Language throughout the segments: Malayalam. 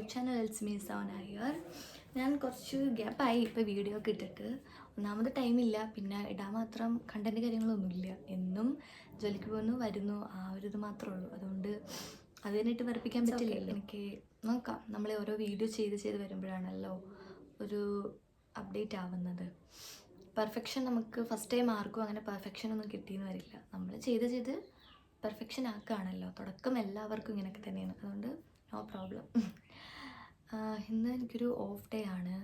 YouTube channel it's me Sona here. ഞാൻ കുറച്ച് ഗ്യാപ്പായി ഇപ്പോൾ വീഡിയോ ഒക്കെ ഇട്ടിട്ട്. ഒന്നാമത് ടൈമില്ല, പിന്നെ ഇടാൻ മാത്രം കണ്ടൻറ്റ് കാര്യങ്ങളൊന്നുമില്ല. എന്നും ജോലിക്ക് പോകുന്നു വരുന്നു, ആ ഒരു ഇത് മാത്രമേ ഉള്ളൂ. അതുകൊണ്ട് അത് തന്നെയിട്ട് വെറുപ്പിക്കാൻ പറ്റില്ലല്ലോ. എനിക്ക് നോക്കാം, നമ്മൾ ഓരോ വീഡിയോ ചെയ്ത് വരുമ്പോഴാണല്ലോ ഒരു അപ്ഡേറ്റ് ആവുന്നത്. പെർഫെക്ഷൻ നമുക്ക് ഫസ്റ്റ് ടൈം ആർക്കും അങ്ങനെ പെർഫെക്ഷൻ ഒന്നും കിട്ടിയെന്ന് വരില്ല. നമ്മൾ ചെയ്ത് പെർഫെക്ഷൻ ആക്കുകയാണല്ലോ. തുടക്കം എല്ലാവർക്കും ഇങ്ങനെയൊക്കെ തന്നെയാണ്. അതുകൊണ്ട് നോ പ്രോബ്ലം. ഇന്ന് എനിക്കൊരു ഓഫ് ഡേ ആണ്.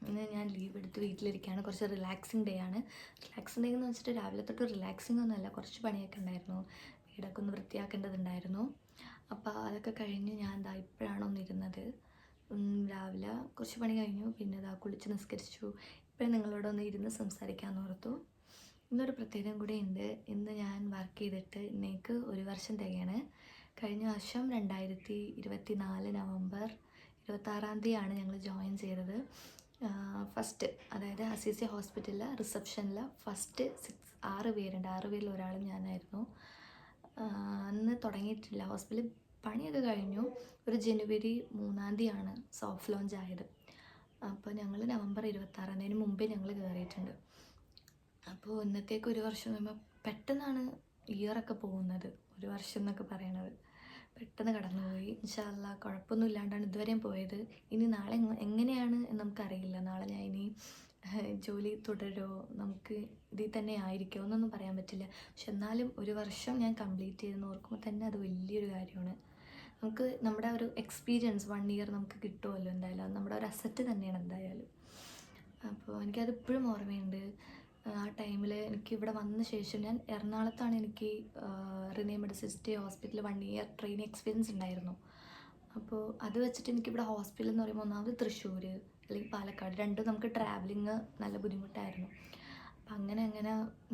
ഇന്ന് ഞാൻ ലീവ് എടുത്ത് വീട്ടിലിരിക്കുകയാണ്. കുറച്ച് റിലാക്സിങ് ഡേ ആണ്. റിലാക്സിങ് ഡേ എന്ന് വെച്ചിട്ട് രാവിലെ തൊട്ട് റിലാക്സിങ് ഒന്നുമല്ല, കുറച്ച് പണിയൊക്കെ ഉണ്ടായിരുന്നു. വീടൊക്കെ ഒന്ന് വൃത്തിയാക്കേണ്ടതുണ്ടായിരുന്നു. അപ്പോൾ അതൊക്കെ കഴിഞ്ഞ് ഞാൻ ഇതാ ഇപ്പോഴാണ് ഒന്നിരുന്നത്. രാവിലെ കുറച്ച് പണി കഴിഞ്ഞു, പിന്നെ ഇതാ കുളിച്ച് നിസ്കരിച്ചു. ഇപ്പോഴും നിങ്ങളോടൊന്ന് ഇരുന്ന് സംസാരിക്കാമെന്ന് ഓർത്തു. ഇന്നൊരു പ്രത്യേകം കൂടി ഉണ്ട്. ഇന്ന് ഞാൻ വർക്ക് ചെയ്തിട്ട് ഇന്നേക്ക് 1 വർഷം തികയാണ്. കഴിഞ്ഞ വർഷം 2024 നവംബർ 26-ാം തീയതിയാണ് ഞങ്ങൾ ജോയിൻ ചെയ്തത്. ഫസ്റ്റ്, അതായത് അസീസി ഹോസ്പിറ്റലിലെ റിസപ്ഷനിൽ ഫസ്റ്റ് 6 പേരുണ്ട്. 6 പേരിൽ ഒരാളും ഞാനായിരുന്നു. അന്ന് തുടങ്ങിയിട്ടില്ല, ഹോസ്പിറ്റലിൽ പണിയൊക്കെ കഴിഞ്ഞു. ഒരു ജനുവരി 3-ാം തീയതിയാണ് സോഫ്റ്റ് ലോഞ്ച് ആയത്. അപ്പോൾ ഞങ്ങൾ നവംബർ 26-ാം തീയതിന് മുമ്പേ ഞങ്ങൾ കയറിയിട്ടുണ്ട്. അപ്പോൾ ഇന്നത്തേക്ക് 1 വർഷം എന്ന് പറയുമ്പോൾ പെട്ടെന്നാണ് ഇയറൊക്കെ പോകുന്നത്. 1 വർഷം എന്നൊക്കെ പറയണത് പെട്ടെന്ന് കടന്നുപോയി. ഇൻഷാ അല്ലാ കുഴപ്പമൊന്നും ഇല്ലാണ്ടാണ് ഇതുവരെയും പോയത്. ഇനി നാളെ എങ്ങനെയാണ് എന്ന് നമുക്കറിയില്ല. നാളെ ഞാൻ ഇനി ജോലി തുടരുമോ, നമുക്ക് ഇതിൽ തന്നെ ആയിരിക്കുമോ എന്നൊന്നും പറയാൻ പറ്റില്ല. പക്ഷെ എന്നാലും 1 വർഷം ഞാൻ കംപ്ലീറ്റ് ചെയ്തെന്ന് ഓർക്കുമ്പോൾ തന്നെ അത് വലിയൊരു കാര്യമാണ്. നമുക്ക് നമ്മുടെ ഒരു എക്സ്പീരിയൻസ് 1 ഇയർ നമുക്ക് കിട്ടുമല്ലോ എന്തായാലും. അത് നമ്മുടെ ഒരു അസറ്റ് തന്നെയാണ് എന്തായാലും. അപ്പോൾ എനിക്കത് ഇപ്പോഴും ഓർമ്മയുണ്ട്. ആ ടൈമിൽ എനിക്ക് ഇവിടെ വന്ന ശേഷം ഞാൻ എറണാകുളത്താണ് എനിക്ക് റിനേമഡ് സിസ്റ്റേ ഹോസ്പിറ്റലിൽ 1 ഇയർ ട്രെയിനിങ് എക്സ്പീരിയൻസ് ഉണ്ടായിരുന്നു. അപ്പോൾ അത് വെച്ചിട്ട് എനിക്കിവിടെ ഹോസ്പിറ്റൽ എന്ന് പറയുമ്പോൾ ഒന്നാമത് തൃശ്ശൂർ അല്ലെങ്കിൽ പാലക്കാട്, രണ്ടും നമുക്ക് ട്രാവലിങ് നല്ല ബുദ്ധിമുട്ടായിരുന്നു. അപ്പം അങ്ങനെ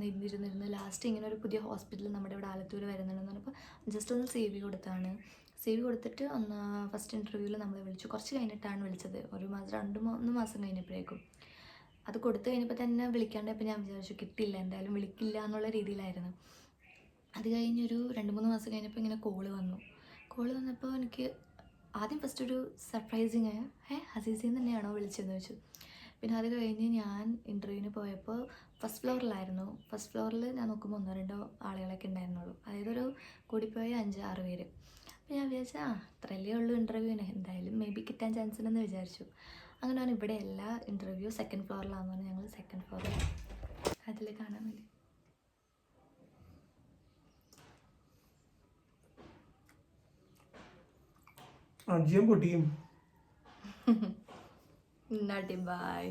നിന്നിരുന്നിരുന്നു ലാസ്റ്റ് ഇങ്ങനെ ഒരു പുതിയ ഹോസ്പിറ്റൽ നമ്മുടെ ഇവിടെ ആലത്തൂർ വരുന്നുണ്ടെന്ന് പറഞ്ഞപ്പോൾ ജസ്റ്റ് ഒന്ന് CV കൊടുത്താണ്. CV കൊടുത്തിട്ട് ഒന്ന് ഫസ്റ്റ് ഇൻ്റർവ്യൂവിൽ നമ്മളെ വിളിച്ചു. കുറച്ച് കഴിഞ്ഞിട്ടാണ് വിളിച്ചത്, 1 മാസം 2-3 മാസം കഴിഞ്ഞപ്പോഴേക്കും. അത് കൊടുത്തു കഴിഞ്ഞപ്പോൾ തന്നെ വിളിക്കാണ്ടപ്പോൾ ഞാൻ വിചാരിച്ചു കിട്ടില്ല, എന്തായാലും വിളിക്കില്ല എന്നുള്ള രീതിയിലായിരുന്നു. അത് കഴിഞ്ഞൊരു 2-3 മാസം കഴിഞ്ഞപ്പോൾ ഇങ്ങനെ കോള് വന്നപ്പോൾ എനിക്ക് ആദ്യം ഫസ്റ്റ് ഒരു സർപ്രൈസിങ് അസീസിന്ന് തന്നെയാണോ വിളിച്ചതെന്ന് വെച്ചു. പിന്നെ അത് കഴിഞ്ഞ് ഞാൻ ഇൻ്റർവ്യൂവിന് പോയപ്പോൾ ഫസ്റ്റ് ഫ്ലോറിലായിരുന്നു. ഫസ്റ്റ് ഫ്ലോറിൽ ഞാൻ നോക്കുമ്പോൾ 1-2 ആളുകളൊക്കെ ഉണ്ടായിരുന്നുള്ളൂ. അതായത് ഒരു കൂടിപ്പോയ 5-6 പേര്. അപ്പോൾ ഞാൻ വിചാരിച്ചു അത്രയല്ലേ ഉള്ളൂ ഇൻ്റർവ്യൂവിന്, എന്തായാലും മേ ബി കിട്ടാൻ ചാൻസ് ഉണ്ടെന്ന് വിചാരിച്ചു. അങ്ങനെയാണ് ഇവിടെ എല്ലാ ഇൻ്റർവ്യൂ 2nd ഫ്ലോറിലാണെന്ന് പറഞ്ഞാൽ ഞങ്ങൾ 2nd ഫ്ലോറിൽ അതിൽ കാണാൻ വേണ്ടി. നടി ബായ്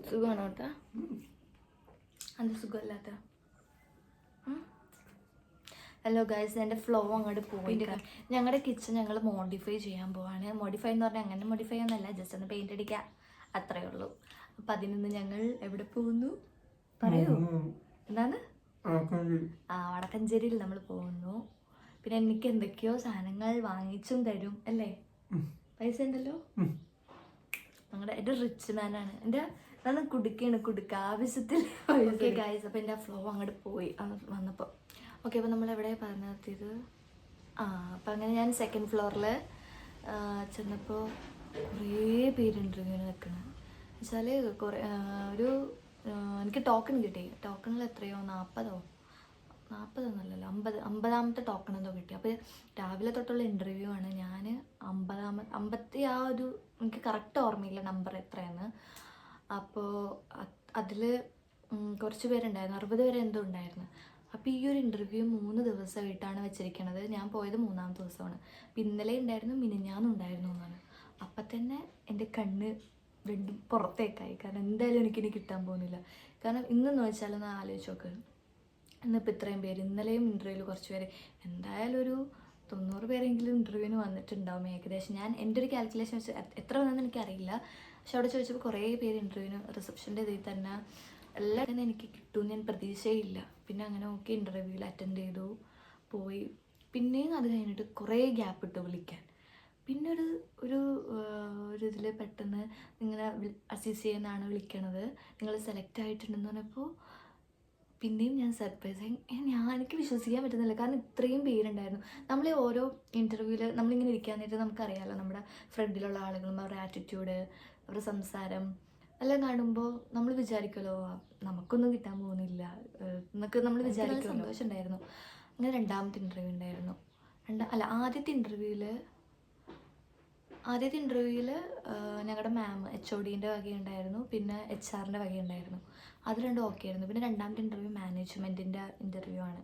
സുഖമാണോ കേട്ടാ? അത് സുഖമല്ലാത്ത. ഹലോ ഗൈസ്, എൻ്റെ ഫ്ലോ അങ്ങോട്ട് പോയിട്ട് ഞങ്ങളുടെ കിച്ചൺ ഞങ്ങൾ മോഡിഫൈ ചെയ്യാൻ പോവാണ്. മോഡിഫൈ എന്ന് പറഞ്ഞാൽ അങ്ങനെ മോഡിഫൈ ഒന്നല്ല, ജസ്റ്റ് ഒന്ന് പെയിൻ്റ് അടിക്കുക, അത്രയേ ഉള്ളൂ. അപ്പം അതിൽ ഞങ്ങൾ എവിടെ പോകുന്നു പറയൂ? എന്താണ്? വടക്കഞ്ചേരിയിൽ നമ്മൾ പോകുന്നു. പിന്നെ എനിക്ക് എന്തൊക്കെയോ സാധനങ്ങൾ വാങ്ങിച്ചും തരും അല്ലേ? പൈസ ഉണ്ടല്ലോ. എൻ്റെ റിച്ച് മാനാണ്. എൻ്റെ ഞാൻ കുടുക്ക ആവശ്യത്തിൽ. ഓക്കെ ഗൈസ്, അപ്പോൾ എൻ്റെ ഫ്ലോ അങ്ങോട്ട് പോയി വന്നപ്പോൾ. ഓക്കെ, അപ്പോൾ നമ്മൾ എവിടെ പറഞ്ഞു നിർത്തിയത്? അപ്പം അങ്ങനെ ഞാൻ 2nd ഫ്ലോറിൽ ചെന്നപ്പോൾ കുറേ പേര് ഇൻ്റർവ്യൂവിന് നിൽക്കണം. വെച്ചാൽ എനിക്ക് ടോക്കൺ കിട്ടി. ടോക്കണിൽ എത്രയോ 40 50-ാമത്തെ ടോക്കൺ എന്തോ കിട്ടി. അപ്പോൾ രാവിലെ തൊട്ടുള്ള ഇൻ്റർവ്യൂ ആണ്. ഞാൻ 50 ആ ഒരു, എനിക്ക് കറക്റ്റ് ഓർമ്മയില്ല നമ്പർ എത്രയാണ്. അപ്പോൾ അതിൽ കുറച്ച് പേരുണ്ടായിരുന്നു, 60 പേര് എന്തോ ഉണ്ടായിരുന്നു. അപ്പോൾ ഈ ഒരു ഇൻ്റർവ്യൂ 3 ദിവസമായിട്ടാണ് വെച്ചിരിക്കുന്നത്. ഞാൻ പോയത് 3-ാമത്തെ ദിവസമാണ്. അപ്പോൾ ഇന്നലെ ഉണ്ടായിരുന്നു, മിനിഞ്ഞാന്നും ഉണ്ടായിരുന്നു എന്നാണ്. അപ്പം തന്നെ എൻ്റെ കണ്ണ് രണ്ടും പുറത്തേക്കായി. കാരണം എന്തായാലും എനിക്കിനി കിട്ടാൻ പോകുന്നില്ല. കാരണം ഇന്നെന്ന് വെച്ചാലൊന്ന് ആലോചിച്ച് നോക്ക്, ഇന്നിപ്പോൾ ഇത്രയും പേര്, ഇന്നലെയും ഇൻ്റർവ്യൂവിൽ കുറച്ച് പേര്, എന്തായാലും ഒരു 90 പേരെങ്കിലും ഇൻ്റർവ്യൂവിന് വന്നിട്ടുണ്ടാവും ഏകദേശം. ഞാൻ എൻ്റെ ഒരു കാൽക്കുലേഷൻ വെച്ച് എത്ര വന്നെന്ന് എനിക്കറിയില്ല. പക്ഷെ അവിടെ ചോദിച്ചപ്പോൾ കുറേ പേര് ഇൻ്റർവ്യൂവിന് റിസപ്ഷൻ്റെ ഇതിൽ തന്നെ എല്ലാം തന്നെ എനിക്ക് കിട്ടുമെന്ന് ഞാൻ പ്രതീക്ഷയില്ല. പിന്നെ അങ്ങനെ ഓക്കെ ഇൻ്റർവ്യൂവിൽ അറ്റൻഡ് ചെയ്തു, പോയി. പിന്നെയും അത് കഴിഞ്ഞിട്ട് കുറേ ഗ്യാപ്പ് ഇട്ടു വിളിക്കാൻ. പിന്നെ ഒരു ഇതിൽ പെട്ടെന്ന് ഇങ്ങനെ അസീസ് ചെയ്യുന്നതാണ് വിളിക്കണത്, നിങ്ങൾ സെലക്ട് ആയിട്ടുണ്ടെന്ന് പറഞ്ഞപ്പോൾ പിന്നെയും ഞാൻ സർപ്രൈസ് എനിക്ക് വിശ്വസിക്കാൻ പറ്റുന്നില്ല. കാരണം ഇത്രയും പേരുണ്ടായിരുന്നു. നമ്മൾ ഓരോ ഇൻ്റർവ്യൂവിൽ നമ്മളിങ്ങനെ ഇരിക്കാൻ നേരത്ത് നമുക്കറിയാമല്ലോ നമ്മുടെ ഫ്രണ്ടിലുള്ള ആളുകളും അവരുടെ ആറ്റിറ്റ്യൂഡ്, അവരുടെ സംസാരം എല്ലാം കാണുമ്പോൾ നമ്മൾ വിചാരിക്കുമല്ലോ നമുക്കൊന്നും കിട്ടാൻ പോകുന്നില്ല എന്നൊക്കെ നമ്മൾ വിചാരിക്കുമല്ലോ. സന്തോഷം ഉണ്ടായിരുന്നു. അങ്ങനെ രണ്ടാമത്തെ ഇൻ്റർവ്യൂ ഉണ്ടായിരുന്നു. ആദ്യത്തെ ഇൻ്റർവ്യൂവിൽ ഞങ്ങളുടെ മാം HODൻ്റെ വകയുണ്ടായിരുന്നു, പിന്നെ HR-ൻ്റെ വകയുണ്ടായിരുന്നു. അത് രണ്ടും ഓക്കെ ആയിരുന്നു. പിന്നെ രണ്ടാമത്തെ ഇൻ്റർവ്യൂ മാനേജ്മെൻറ്റിൻ്റെ ഇൻ്റർവ്യൂ ആണ്,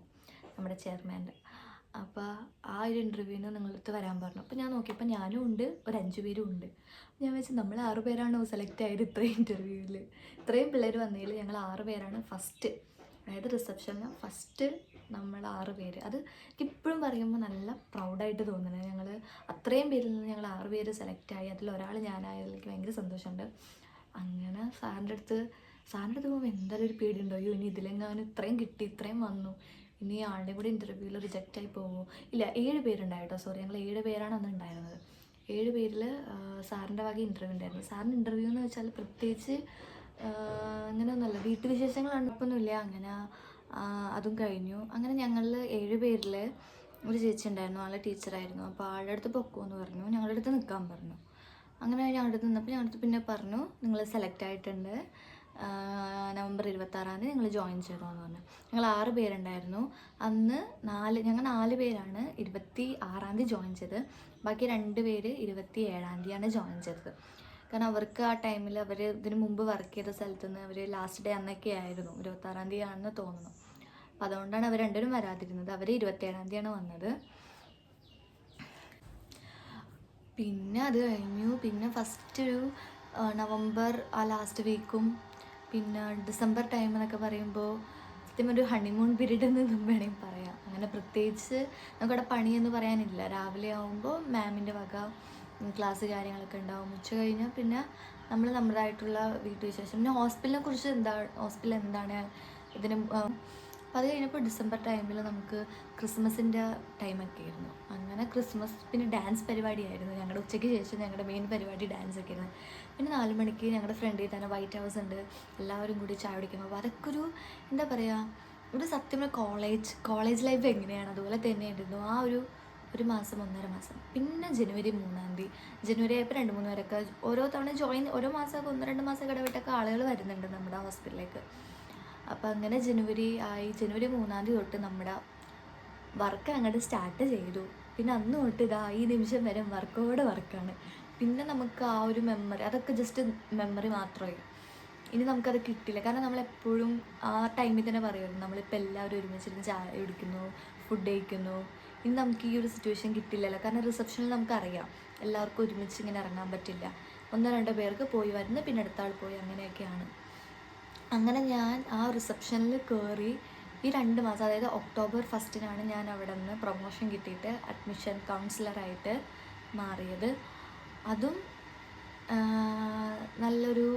നമ്മുടെ ചെയർമാൻ്റെ. അപ്പോൾ ആ ഒരു ഇൻ്റർവ്യൂവിന് നിങ്ങളടുത്ത് വരാൻ പറഞ്ഞു. അപ്പോൾ ഞാൻ നോക്കിയപ്പോൾ ഞാനും ഉണ്ട്, ഒരു 5 പേരും ഉണ്ട്. ഞാൻ വെച്ച് നമ്മൾ 6 പേരാണോ സെലക്ട് ആയത് ഇത്രയും ഇൻ്റർവ്യൂവിൽ? ഇത്രയും പിള്ളേർ വന്നതിൽ ഞങ്ങൾ 6 പേരാണ് ഫസ്റ്റ്, അതായത് റിസപ്ഷനിൽ ഫസ്റ്റ് നമ്മൾ 6 പേര്. അത് എനിക്കിപ്പോഴും പറയുമ്പോൾ നല്ല പ്രൗഡായിട്ട് തോന്നുന്നത്. ഞങ്ങൾ അത്രയും പേരിൽ നിന്ന് ഞങ്ങൾ 6 പേര് സെലക്റ്റായി. അതിലൊരാൾ ഞാനായതിൽ എനിക്ക് ഭയങ്കര സന്തോഷമുണ്ട്. അങ്ങനെ സാറിൻ്റെ അടുത്ത് പോകുമ്പോൾ എന്തായാലും ഒരു പേടിയുണ്ടോ, അയ്യോ ഇനി ഇതിലെങ്ങാനും ഇത്രയും കിട്ടി, ഇത്രയും വന്നു, ഇനി ആളുടെ കൂടെ ഇൻ്റർവ്യൂവിൽ റിജക്റ്റായി പോകുമോ? ഇല്ല, 7 പേരുണ്ടായിട്ടോ, സോറി, ഞങ്ങൾ 7 പേരാണ് അന്ന് ഉണ്ടായിരുന്നത്. 7 പേരിൽ സാറിൻ്റെ വക ഇൻ്റർവ്യൂ ഉണ്ടായിരുന്നു. സാറിൻ്റെ ഇൻ്റർവ്യൂ എന്ന് വെച്ചാൽ പ്രത്യേകിച്ച് അങ്ങനെയൊന്നുമല്ല, വീട്ടുവിശേഷങ്ങളാണ്, ഇപ്പൊന്നുമില്ല. അങ്ങനെ അതും കഴിഞ്ഞു. അങ്ങനെ ഞങ്ങളിൽ 7 പേരിൽ ഒരു ചേച്ചി ഉണ്ടായിരുന്നു, ആളെ ടീച്ചറായിരുന്നു. അപ്പോൾ ആളുടെ അടുത്ത് പൊക്കുമെന്ന് പറഞ്ഞു, ഞങ്ങളുടെ അടുത്ത് നിൽക്കാൻ പറഞ്ഞു. അങ്ങനെ ഞങ്ങളുടെ അടുത്ത് നിന്നപ്പോൾ ഞങ്ങളുടെ അടുത്ത് പിന്നെ പറഞ്ഞു, നിങ്ങൾ സെലക്ട് ആയിട്ടുണ്ട്, നവംബർ 26-ാം തീയതി നിങ്ങൾ ജോയിൻ ചെയ്തോന്ന് പറഞ്ഞു. ഞങ്ങൾ 6 പേരുണ്ടായിരുന്നു അന്ന്. ഞങ്ങൾ 4 പേരാണ് 26-ാം തീയതി ജോയിൻ ചെയ്തത്. ബാക്കി 2 പേര് 27-ാം തീയതിയാണ് ജോയിൻ ചെയ്തത്. കാരണം അവർക്ക് ആ ടൈമിൽ അവർ ഇതിന് മുമ്പ് വർക്ക് ചെയ്ത സ്ഥലത്ത് നിന്ന് അവർ ലാസ്റ്റ് ഡേ അന്നൊക്കെ ആയിരുന്നു, 26-ാം തീയതി ആണെന്ന് തോന്നുന്നു. അപ്പം അതുകൊണ്ടാണ് അവർ രണ്ടുപേരും വരാതിരുന്നത്. അവർ 27-ാം തീയതിയാണ് വന്നത്. പിന്നെ അത് കഴിഞ്ഞു. പിന്നെ ഫസ്റ്റ് ഒരു നവംബർ ആ ലാസ്റ്റ് വീക്കും പിന്നെ ഡിസംബർ ടൈം എന്നൊക്കെ പറയുമ്പോൾ സത്യം ഒരു ഹണിമൂൺ പീരീഡ് എന്ന് വേണമെങ്കിൽ പറയാം. അങ്ങനെ പ്രത്യേകിച്ച് നമുക്കവിടെ പണിയെന്ന് പറയാനില്ല. രാവിലെ ആകുമ്പോൾ മാമിൻ്റെ വക ക്ലാസ് കാര്യങ്ങളൊക്കെ ഉണ്ടാവും. ഉച്ച കഴിഞ്ഞാൽ പിന്നെ നമ്മൾ നമ്മുടേതായിട്ടുള്ള വീട്ടുവിശേഷം, പിന്നെ ഹോസ്പിറ്റൽ എന്താണ് ഇതിന്. അപ്പോൾ അത് കഴിഞ്ഞപ്പോൾ ഡിസംബർ ടൈമിൽ നമുക്ക് ക്രിസ്മസിൻ്റെ ടൈമൊക്കെ ആയിരുന്നു. അങ്ങനെ ക്രിസ്മസ് പിന്നെ ഡാൻസ് പരിപാടിയായിരുന്നു. ഞങ്ങളുടെ ഉച്ചയ്ക്ക് ശേഷം ഞങ്ങളുടെ മെയിൻ പരിപാടി ഡാൻസൊക്കെ ആയിരുന്നു. പിന്നെ 4 മണിക്ക് ഞങ്ങളുടെ ഫ്രണ്ടിൽ തന്നെ വൈറ്റ് ഹൗസ് ഉണ്ട്, എല്ലാവരും കൂടി ചായ കുടിക്കുമ്പോൾ അതൊക്കെ ഒരു എന്താ പറയുക, ഒരു സത്യം കോളേജ് ലൈഫ് എങ്ങനെയാണ് അതുപോലെ തന്നെയായിരുന്നു ആ ഒരു മാസം 1.5 മാസം. പിന്നെ ജനുവരി 3-ാം തീയതി ജനുവരി ആയപ്പോൾ 2-3 പേരൊക്കെ ഓരോ തവണ ഓരോ മാസമൊക്കെ 1-2 മാസം ഇടവിട്ടൊക്കെ ആളുകൾ വരുന്നുണ്ട് നമ്മുടെ ഹോസ്പിറ്റലിലേക്ക്. അപ്പോൾ അങ്ങനെ ജനുവരി 3-ാം തീയതി തൊട്ട് നമ്മുടെ വർക്ക് അങ്ങോട്ട് സ്റ്റാർട്ട് ചെയ്തു. പിന്നെ അന്ന് തൊട്ട് ഈ നിമിഷം വരെ വർക്കാണ്. പിന്നെ നമുക്ക് ആ ഒരു മെമ്മറി, അതൊക്കെ ജസ്റ്റ് മെമ്മറി മാത്രമായി. ഇനി നമുക്കത് കിട്ടില്ല. കാരണം നമ്മളെപ്പോഴും ആ ടൈമിൽ തന്നെ പറയുമായിരുന്നു, നമ്മളിപ്പോൾ എല്ലാവരും ഒരുമിച്ചിരുന്ന് ചായ കുടിക്കുന്നു, ഫുഡ് കഴിക്കുന്നു. ഇനി നമുക്ക് ഈ ഒരു സിറ്റുവേഷൻ കിട്ടില്ലല്ലോ. കാരണം റിസപ്ഷനിൽ നമുക്കറിയാം എല്ലാവർക്കും ഒരുമിച്ച് ഇങ്ങനെ ഇറങ്ങാൻ പറ്റില്ല. 1-2 പേർക്ക് പോയി വരുന്നു, പിന്നെ അടുത്ത ആൾ പോയി, അങ്ങനെയൊക്കെയാണ്. അങ്ങനെ ഞാൻ ആ റിസപ്ഷനിൽ കയറി ഈ 2 മാസം, അതായത് ഒക്ടോബർ 1-നാണ് ഞാൻ അവിടെ നിന്ന് പ്രൊമോഷൻ കിട്ടിയിട്ട് അഡ്മിഷൻ കൗൺസിലറായിട്ട് മാറിയത്. അതും നല്ലൊരു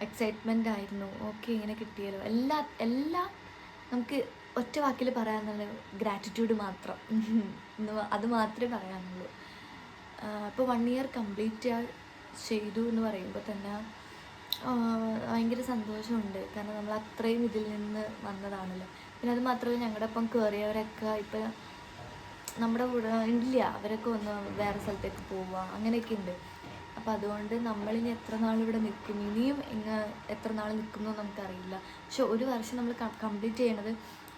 എക്സൈറ്റ്മെൻ്റ് ആയിരുന്നു. ഓക്കെ, ഇങ്ങനെ കിട്ടിയല്ലോ. എല്ലാം നമുക്ക് ഒറ്റ വാക്കിൽ പറയാമെന്നുള്ള ഗ്രാറ്റിറ്റ്യൂഡ് മാത്രം, അത് മാത്രമേ പറയാനുള്ളൂ. ഇപ്പോൾ 1 ഇയർ കംപ്ലീറ്റ് ചെയ്തു എന്ന് പറയുമ്പോൾ തന്നെ ഭയങ്കര സന്തോഷമുണ്ട്. കാരണം നമ്മൾ അത്രയും ഇതിൽ നിന്ന് വന്നതാണല്ലോ. പിന്നെ അത് മാത്രമല്ല, ഞങ്ങളുടെ ഒപ്പം കയറിയവരൊക്കെ ഇപ്പം നമ്മുടെ കൂടെ ഇല്ല, അവരൊക്കെ ഒന്ന് വേറെ സ്ഥലത്തേക്ക് പോവുക, അങ്ങനെയൊക്കെ ഉണ്ട്. അപ്പോൾ അതുകൊണ്ട് നമ്മളിനി എത്ര നാളിവിടെ നിൽക്കും, ഇനിയും എത്ര നാൾ നിൽക്കുന്നു നമുക്കറിയില്ല. പക്ഷെ 1 വർഷം നമ്മൾ കംപ്ലീറ്റ് ചെയ്യണത്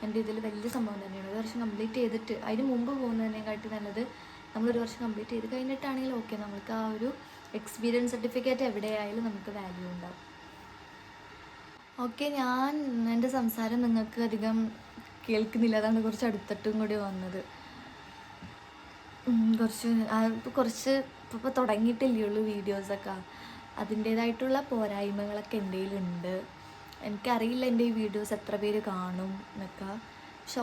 എൻ്റെ ഇതിൽ വലിയ സംഭവം തന്നെയാണ്. 1 വർഷം കംപ്ലീറ്റ് ചെയ്തിട്ട് അതിന് മുമ്പ് പോകുന്നതിനെക്കാട്ടി നല്ലത് നമ്മൾ 1 വർഷം കംപ്ലീറ്റ് ചെയ്ത് കഴിഞ്ഞിട്ടാണെങ്കിൽ ഓക്കെ, നമുക്ക് ആ ഒരു എക്സ്പീരിയൻസ് സർട്ടിഫിക്കറ്റ് എവിടെയായാലും നമുക്ക് വാല്യൂ ഉണ്ടാവും. ഓക്കെ, എൻ്റെ സംസാരം നിങ്ങൾക്ക് അധികം കേൾക്കുന്നില്ല, അതാണ് കുറച്ച് അടുത്തിട്ടും കൂടി വന്നത്. ഇപ്പോൾ തുടങ്ങിയിട്ടില്ലേ ഉള്ളൂ വീഡിയോസൊക്കെ. അതിൻ്റേതായിട്ടുള്ള പോരായ്മകളൊക്കെ എൻ്റെ കയ്യിലുണ്ട്. എനിക്കറിയില്ല എൻ്റെ ഈ വീഡിയോസ് എത്ര പേര് കാണും എന്നൊക്കെ. പക്ഷെ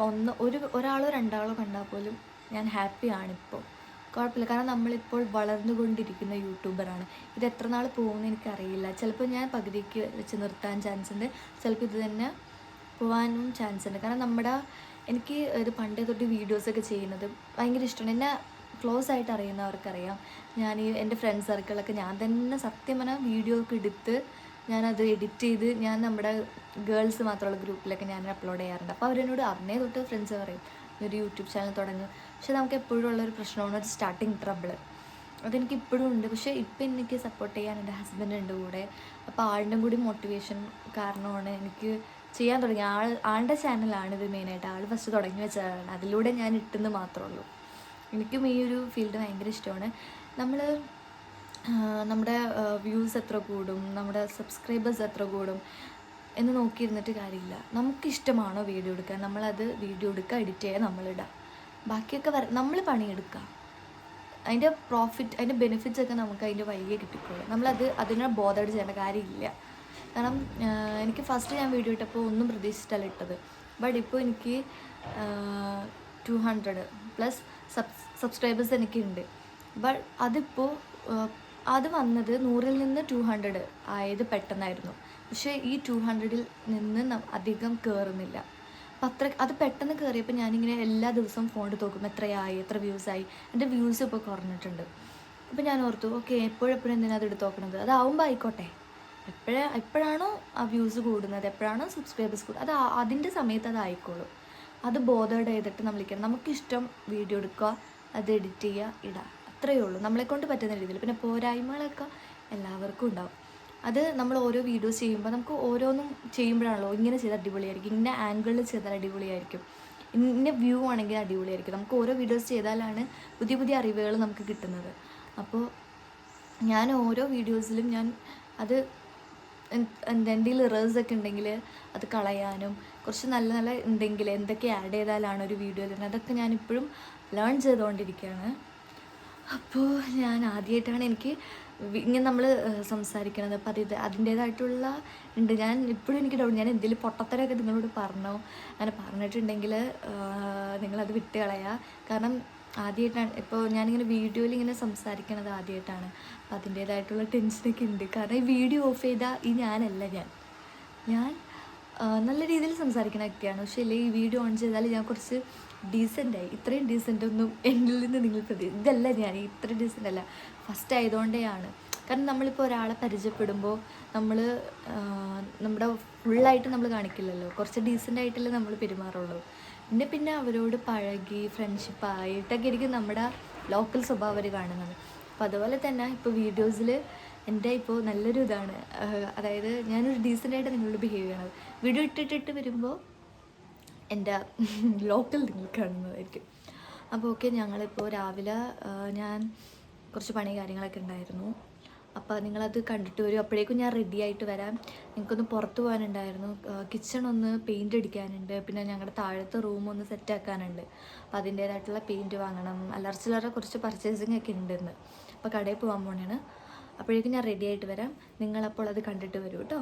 ഒരാളോ 2 ആളോ കണ്ടാൽ പോലും ഞാൻ ഹാപ്പിയാണിപ്പോൾ. കുഴപ്പമില്ല. കാരണം നമ്മളിപ്പോൾ വളർന്നുകൊണ്ടിരിക്കുന്ന യൂട്യൂബറാണ്. ഇത് എത്ര നാൾ പോകുമെന്ന് എനിക്കറിയില്ല. ചിലപ്പോൾ ഞാൻ പകുതിക്ക് വെച്ച് നിർത്താൻ ചാൻസ് ഉണ്ട്, ചിലപ്പോൾ ഇത് തന്നെ പോകാനും ചാൻസ് ഉണ്ട്. കാരണം എനിക്ക് ഇത് പണ്ടേ തൊട്ട് വീഡിയോസൊക്കെ ചെയ്യുന്നത് ഭയങ്കര ഇഷ്ടമാണ്. എന്നെ ക്ലോസ് ആയിട്ട് അറിയുന്നവർക്കറിയാം. എൻ്റെ ഫ്രണ്ട് സർക്കിളൊക്കെ ഞാൻ തന്നെ സത്യം പറഞ്ഞാൽ വീഡിയോ ഒക്കെ എടുത്ത് ഞാനത് എഡിറ്റ് ചെയ്ത് ഞാൻ നമ്മുടെ ഗേൾസ് മാത്രമുള്ള ഗ്രൂപ്പിലൊക്കെ ഞാൻ അപ്ലോഡ് ചെയ്യാറുണ്ട്. അപ്പോൾ അവരെന്നോട് അന്നേ തൊട്ട് ഫ്രണ്ട്സ് പറയും ഒരു യൂട്യൂബ് ചാനൽ തുടങ്ങും. പക്ഷെ നമുക്ക് എപ്പോഴും ഉള്ളൊരു പ്രശ്നമാണ് ഒരു സ്റ്റാർട്ടിങ് ട്രബിൾ. അതെനിക്ക് ഇപ്പോഴും ഉണ്ട്. പക്ഷേ ഇപ്പം എനിക്ക് സപ്പോർട്ട് ചെയ്യാൻ എൻ്റെ ഹസ്ബൻഡ് ഉണ്ട് കൂടെ. അപ്പോൾ ആളുടെ കൂടി മോട്ടിവേഷൻ കാരണമാണ് എനിക്ക് ചെയ്യാൻ തുടങ്ങി. ആളുടെ ചാനലാണിത് മെയിനായിട്ട്. ആൾ ഫസ്റ്റ് തുടങ്ങി വെച്ചതാണ്. അതിലൂടെ ഞാൻ ഇട്ടെന്ന് മാത്രമേ ഉള്ളൂ. എനിക്കും ഈ ഒരു ഫീൽഡ് ഭയങ്കര ഇഷ്ടമാണ്. നമ്മുടെ വ്യൂസ് എത്ര കൂടും, നമ്മുടെ സബ്സ്ക്രൈബേഴ്സ് എത്ര കൂടും എന്ന് നോക്കിയിരുന്നിട്ട് കാര്യമില്ല. നമുക്കിഷ്ടമാണോ വീഡിയോ എടുക്കുക, നമ്മളത് വീഡിയോ എടുക്കുക, എഡിറ്റ് ചെയ്യുക, നമ്മളിടുക. ബാക്കിയൊക്കെ നമ്മൾ പണിയെടുക്കുക. അതിൻ്റെ പ്രോഫിറ്റ്, അതിൻ്റെ ബെനിഫിറ്റ്സ് ഒക്കെ നമുക്ക് അതിൻ്റെ വഴിയെ കിട്ടിക്കോളും. അതിനെ ബോധേഡ് ചെയ്യേണ്ട കാര്യമില്ല. കാരണം എനിക്ക് ഫസ്റ്റ് ഞാൻ വീഡിയോ ഇട്ടപ്പോൾ ഒന്നും പ്രതീക്ഷിച്ചിട്ടല്ല ഇട്ടത്. ബട്ട് ഇപ്പോൾ എനിക്ക് 200+ സബ്സ്ക്രൈബേഴ്സ് എനിക്കുണ്ട്. ബട്ട് അതിപ്പോൾ അത് വന്നത് 100-ൽ നിന്ന് 200 ആയത് പെട്ടെന്നായിരുന്നു. പക്ഷേ ഈ 200-ൽ നിന്ന് അധികം കയറുന്നില്ല. അപ്പം അത് പെട്ടെന്ന് കയറിയപ്പോൾ ഞാനിങ്ങനെ എല്ലാ ദിവസവും ഫോണിൽ നോക്കും എത്രയായി, എത്ര വ്യൂസായി. എൻ്റെ വ്യൂസ് ഇപ്പോൾ കുറഞ്ഞിട്ടുണ്ട്. അപ്പോൾ ഞാൻ ഓർത്തു, ഓക്കെ, എപ്പോഴെപ്പോഴും എന്തിനാണ് അത് എടുത്ത് നോക്കണത്, അതാവുമ്പോൾ ആയിക്കോട്ടെ. എപ്പോഴാണോ ആ വ്യൂസ് കൂടുന്നത്, എപ്പോഴാണോ സബ്സ്ക്രൈബേഴ്സ് കൂടുന്നത്, അതിൻ്റെ സമയത്ത് അത് ആയിക്കോളും. അത് ബോധേഡ് ചെയ്തിട്ട് നമ്മളിരിക്കണം. നമുക്കിഷ്ടം വീഡിയോ എടുക്കുക, അത് എഡിറ്റ് ചെയ്യുക, ഇടുക, അത്രയേ ഉള്ളൂ. നമ്മളെക്കൊണ്ട് പറ്റുന്ന രീതിയിൽ. പിന്നെ പോരായ്മകളൊക്കെ എല്ലാവർക്കും ഉണ്ടാവും. അത് നമ്മൾ ഓരോ വീഡിയോസ് ചെയ്യുമ്പോൾ നമുക്ക് ഓരോന്നും ചെയ്യുമ്പോഴാണല്ലോ ഇങ്ങനെ ചെയ്താൽ അടിപൊളിയായിരിക്കും, ഇന്ന ആംഗിളിൽ ചെയ്താൽ അടിപൊളിയായിരിക്കും, ഇന്ന വ്യൂ ആണെങ്കിൽ അടിപൊളിയായിരിക്കും. നമുക്ക് ഓരോ വീഡിയോസ് ചെയ്താലാണ് പുതിയ പുതിയ അറിവുകൾ നമുക്ക് കിട്ടുന്നത്. അപ്പോൾ ഞാൻ ഓരോ വീഡിയോസിലും ഞാൻ അത് എന്തെങ്കിലും ഇറേഴ്സൊക്കെ ഉണ്ടെങ്കിൽ അത് കളയാനും, കുറച്ച് നല്ല നല്ല ഉണ്ടെങ്കിൽ എന്തൊക്കെ ആഡ് ചെയ്താലാണ് ഒരു വീഡിയോയിൽ അതൊക്കെ ഞാനിപ്പോഴും ലേൺ ചെയ്തുകൊണ്ടിരിക്കുകയാണ്. അപ്പോൾ ഞാൻ ആദ്യമായിട്ടാണ് എനിക്ക് ഇങ്ങനെ നമ്മൾ സംസാരിക്കണത്. അപ്പോൾ അതിൻ്റേതായിട്ടുള്ള ഉണ്ട്. ഞാൻ ഇപ്പോഴും എനിക്ക് ഡൗട്ട്, ഞാൻ എന്തെങ്കിലും പൊട്ടത്തരമൊക്കെ നിങ്ങളോട് പറഞ്ഞോ, അങ്ങനെ പറഞ്ഞിട്ടുണ്ടെങ്കിൽ നിങ്ങളത് വിട്ട് കളയുക. കാരണം ആദ്യമായിട്ടാണ് ഇപ്പോൾ ഞാനിങ്ങനെ വീഡിയോയിൽ ഇങ്ങനെ സംസാരിക്കണത് ആദ്യമായിട്ടാണ്. അപ്പോൾ അതിൻ്റേതായിട്ടുള്ള ടെൻഷനൊക്കെ ഉണ്ട്. കാരണം ഈ വീഡിയോ ഓഫ് ചെയ്താൽ ഞാനല്ല ഞാൻ നല്ല രീതിയിൽ സംസാരിക്കുന്ന വ്യക്തിയാണ്. പക്ഷേ ഇല്ലേ, ഈ വീഡിയോ ഓൺ ചെയ്താൽ ഞാൻ കുറച്ച് ഡീസൻ്റായി. ഇത്രയും ഡീസൻ്റൊന്നും എന്നിൽ നിന്ന് നിങ്ങൾ ഇതല്ല, ഞാൻ ഇത്ര ഡീസൻ്റ് അല്ല. ഫസ്റ്റ് ആയതുകൊണ്ടാണ്. കാരണം നമ്മളിപ്പോൾ ഒരാളെ പരിചയപ്പെടുമ്പോൾ നമ്മൾ നമ്മുടെ ഫുള്ളായിട്ട് നമ്മൾ കാണിക്കില്ലല്ലോ, കുറച്ച് ഡീസൻ്റായിട്ടല്ലേ നമ്മൾ പെരുമാറുള്ളൂ. പിന്നെ അവരോട് പഴകി ഫ്രണ്ട്ഷിപ്പായിട്ടൊക്കെ ആയിരിക്കും നമ്മുടെ ലോക്കൽ സ്വഭാവം അവർ കാണുന്നത്. അപ്പോൾ അതുപോലെ തന്നെ ഇപ്പോൾ വീഡിയോസിൽ എൻ്റെ ഇപ്പോൾ നല്ലൊരു ഇതാണ്, അതായത് ഞാനൊരു ഡീസൻ്റായിട്ട് നിങ്ങളോട് ബിഹേവ് ചെയ്യണത്. വീഡിയോ ഇട്ടിട്ട് വരുമ്പോൾ എൻ്റെ ലോക്കൽ നിങ്ങൾ കാണുന്നതായിരിക്കും. അപ്പോൾ ഓക്കെ, ഞങ്ങളിപ്പോൾ രാവിലെ ഞാൻ കുറച്ച് പണി കാര്യങ്ങളൊക്കെ ഉണ്ടായിരുന്നു. അപ്പോൾ നിങ്ങളത് കണ്ടിട്ട് വരും. അപ്പോഴേക്കും ഞാൻ റെഡി ആയിട്ട് വരാം. നിങ്ങൾക്കൊന്ന് പുറത്ത് പോകാനുണ്ടായിരുന്നു, കിച്ചൺ ഒന്ന് പെയിൻറ്റ് അടിക്കാനുണ്ട്, പിന്നെ ഞങ്ങളുടെ താഴത്തെ റൂം ഒന്ന് സെറ്റാക്കാനുണ്ട്. അപ്പോൾ അതിൻ്റേതായിട്ടുള്ള പെയിൻറ്റ് വാങ്ങണം, അല്ലറ കുറച്ച് പർച്ചേസിങ് ഒക്കെ ഉണ്ടെന്ന്. അപ്പോൾ കടയിൽ പോകാൻ പോകണേണ്. അപ്പോഴേക്കും ഞാൻ റെഡി ആയിട്ട് വരാം. നിങ്ങളപ്പോൾ അത് കണ്ടിട്ട് വരൂ കേട്ടോ.